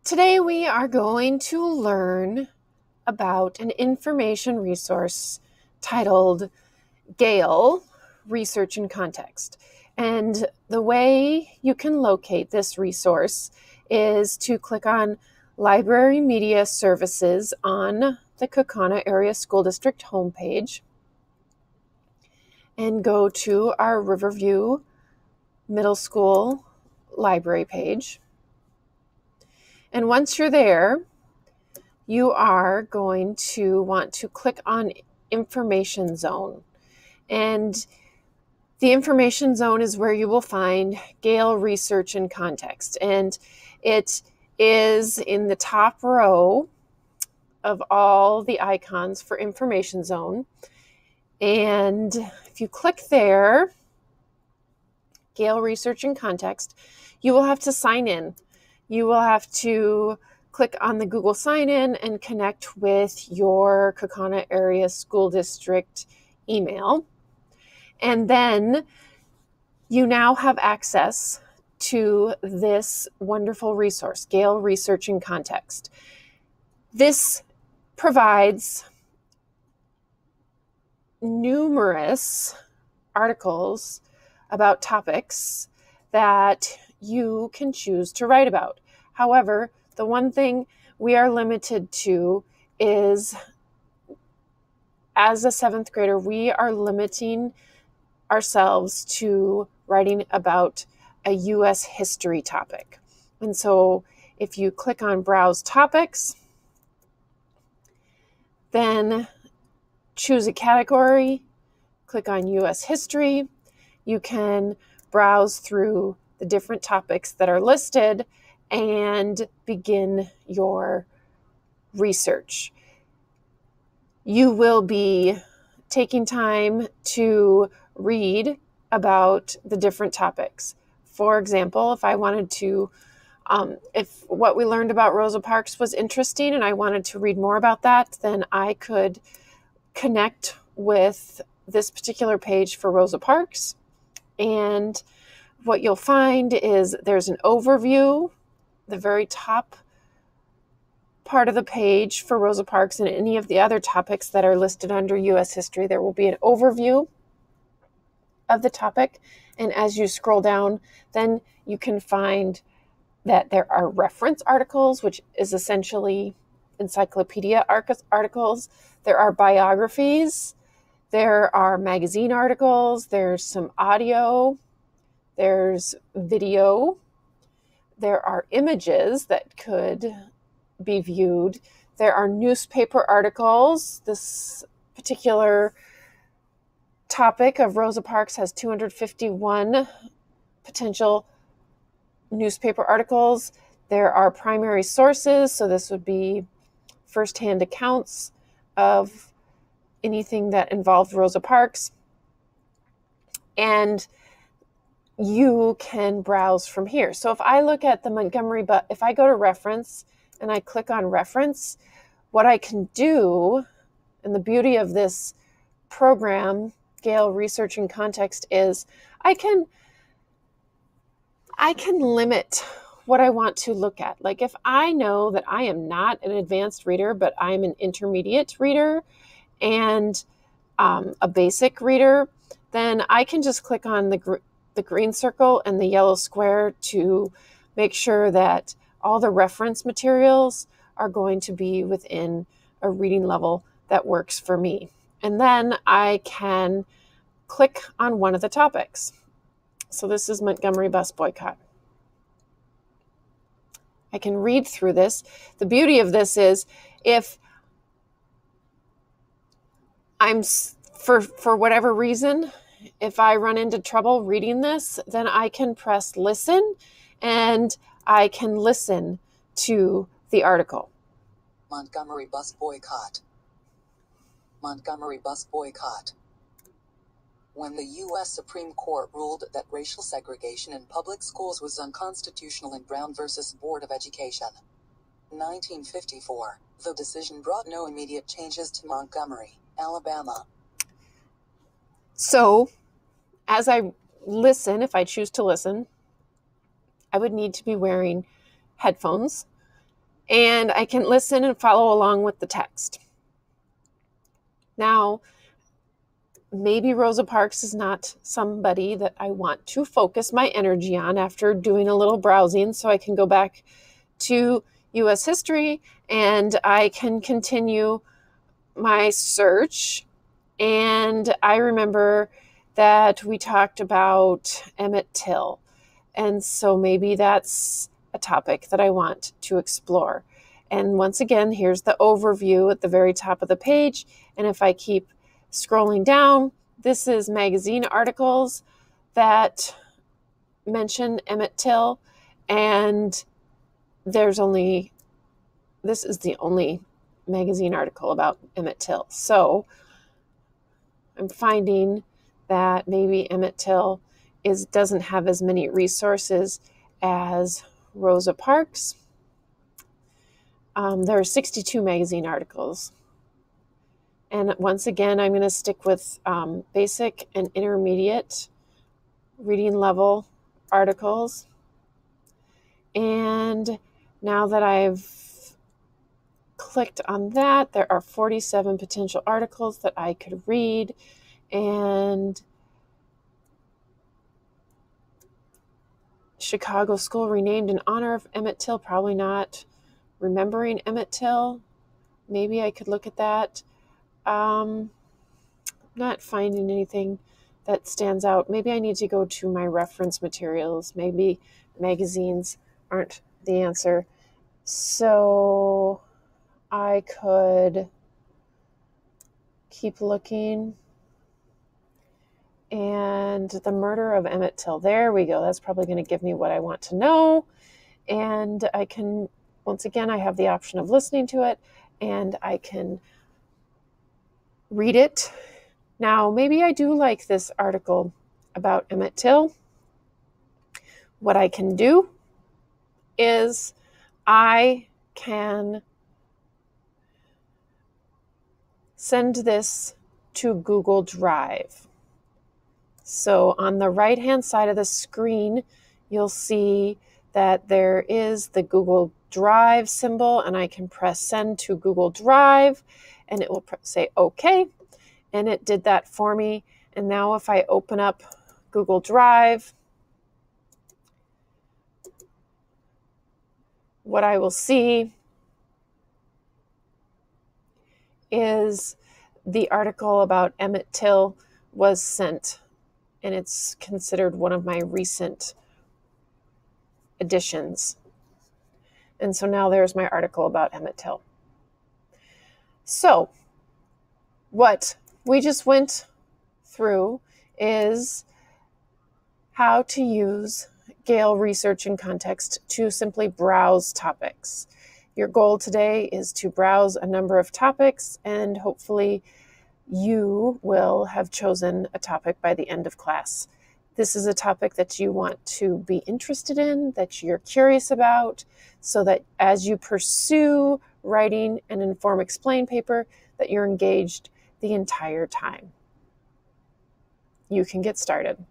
Today we are going to learn about an information resource titled Gale Research and Context. And the way you can locate this resource is to click on Library Media Services on the Kaukauna Area School District homepage and go to our Riverview Middle School library page. And once you're there, you are going to want to click on Information Zone. And the Information Zone is where you will find Gale Research and Context. And it is in the top row of all the icons for Information Zone. And if you click there, Gale Research and Context, you will have to sign in. You will have to click on the Google sign in and connect with your Kaukauna Area School District email. And then you now have access to this wonderful resource, Gale Research and Context. This provides numerous articles about topics that you can choose to write about. However, the one thing we are limited to is, as a seventh grader, we are limiting ourselves to writing about a U.S. history topic. And so if you click on Browse Topics, then choose a category, click on U.S. history, you can browse through the different topics that are listed and begin your research. You will be taking time to read about the different topics. For example, if I wanted to, if what we learned about Rosa Parks was interesting and I wanted to read more about that, then I could connect with this particular page for Rosa Parks. And what you'll find is there's an overview, the very top part of the page for Rosa Parks, and any of the other topics that are listed under U.S. history. There will be an overview of the topic. And as you scroll down, then you can find that there are reference articles, which is essentially encyclopedia articles. There are biographies. There are magazine articles. There's some audio. There's video. There are images that could be viewed. There are newspaper articles. This particular topic of Rosa Parks has 251 potential newspaper articles. There are primary sources, so this would be firsthand accounts of anything that involved Rosa Parks. And you can browse from here. So if I look at the Montgomery, but if I go to reference and I click on reference, what I can do, and the beauty of this program, Gale Research and Context, is I can limit what I want to look at. Like if I know that I am not an advanced reader, but I'm an intermediate reader and a basic reader, then I can just click on the green circle and the yellow square to make sure that all the reference materials are going to be within a reading level that works for me. And then I can click on one of the topics. So this is Montgomery bus boycott. I can read through this. The beauty of this is if I'm, for whatever reason, if I run into trouble reading this, then I can press listen and I can listen to the article. Montgomery bus boycott. Montgomery bus boycott. When the U.S. Supreme Court ruled that racial segregation in public schools was unconstitutional in Brown v. Board of Education, 1954, the decision brought no immediate changes to Montgomery, Alabama. So, as I listen, if I choose to listen, I would need to be wearing headphones. and I can listen and follow along with the text. Now, maybe Rosa Parks is not somebody that I want to focus my energy on after doing a little browsing, so I can go back to U.S. history and I can continue my search. And I remember that we talked about Emmett Till, and so maybe that's a topic that I want to explore. And once again, here's the overview at the very top of the page. And if I keep scrolling down, this is magazine articles that mention Emmett Till. And this is the only magazine article about Emmett Till. So I'm finding that maybe Emmett Till doesn't have as many resources as Rosa Parks. There are 62 magazine articles. And once again, I'm going to stick with basic and intermediate reading level articles. And now that I've clicked on that, there are 47 potential articles that I could read. And Chicago school renamed in honor of Emmett Till, probably not. Remembering Emmett Till, maybe I could look at that. Not finding anything that stands out. Maybe I need to go to my reference materials. Maybe magazines aren't the answer. So I could keep looking. And the murder of Emmett Till. There we go. That's probably going to give me what I want to know. And I can, once again, I have the option of listening to it, and I can read it. Now, maybe I do like this article about Emmett Till. What I can do is I can send this to Google Drive. So on the right-hand side of the screen, you'll see that there is the Google Drive symbol, and I can press send to Google Drive, and it will say OK. And it did that for me. And now if I open up Google Drive, what I will see is the article about Emmett Till was sent, and it's considered one of my recent additions. And so now there's my article about Emmett Till. So what we just went through is how to use Gale Research in Context to simply browse topics. Your goal today is to browse a number of topics, and hopefully you will have chosen a topic by the end of class. This is a topic that you want to be interested in, that you're curious about, so that as you pursue writing an Inform Explain paper, that you're engaged the entire time. You can get started.